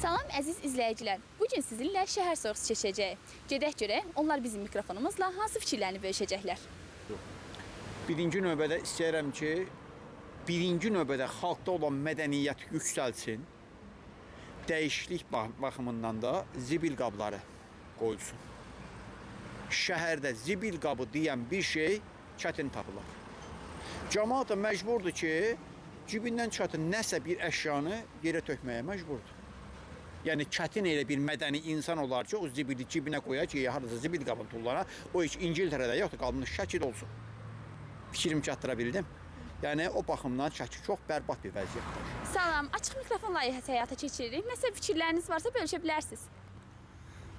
Salam əziz izləyicilər. Bu gün sizinlə şəhər sorğusu keçəcəyik. Gedək görək, onlar bizim mikrofonumuzla hansı fikirlərini bölüşəcəklər. Birinci növbədə istəyirəm ki, birinci növbədə xalqda olan mədəniyyət yüksəlsin. Dəyişiklik baxımından da zibil qabları qoyulsun. Şəhərdə zibil qabı deyən bir şey çətin tapılar. Cəmaət də məcburdur ki, cibindən çətin nəsə bir əşyanı yerə tökməyə məcburdur. Yəni çətin elə bir mədəni insan olar ki, o zibili cibinə qoyar ki, harada zibil qabını tullana, o heç İngiltərədə yoxdur, qalmış Şəkid olsun. Fikrimi çatdıra bildim. Yəni o baxımdan Şəki çox bərbad bir vəziyyətdir. Salam, açıq mikrofon layihəsi həyata keçiririk. Nəsə fikirləriniz varsa bölüşə bilərsiniz.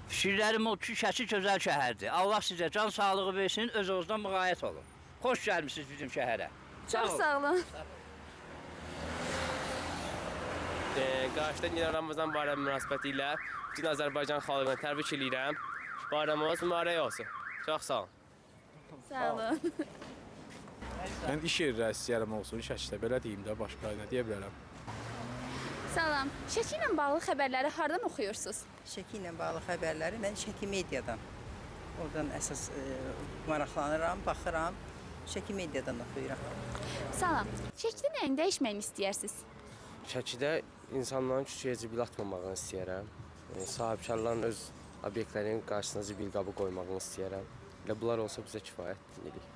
Fikirlərim o ki, Şəki gözəl şəhərdir. Allah sizə can sağlığı versin, öz-özünüzdən müğayət olun. Xoş gəlmişsiniz bizim şəhərə. Çox sağ olun. Qarşıda gələn Ramazan bayramı münasibəti ilə bütün Azərbaycan xalqını təbrik edirəm. Bayramımız mübarək olsun. Çox sağ olun. Sağ olun. Mən iş yerləri istəyərəm olsun Şəkidə, belə deyim də, başqa nə deyə bilərəm. Salam. Şəki ilə bağlı xəbərləri hardan oxuyursunuz? Şəki ilə bağlı xəbərləri mən Şəki mediadan. Oradan əsas maraqlanıram, baxıram. Şəki mediadan oxuyuram. Salam. Şəkidə nəyin dəyişməyini istəyirsiniz? Şəkidə insanların küçəyə zibil atmamağını istəyərəm. Sahibkarların öz obyektlərin qarşısına zibil qabı qoymağını istəyərəm. Elə bunlar olsa bizə kifayət edilir.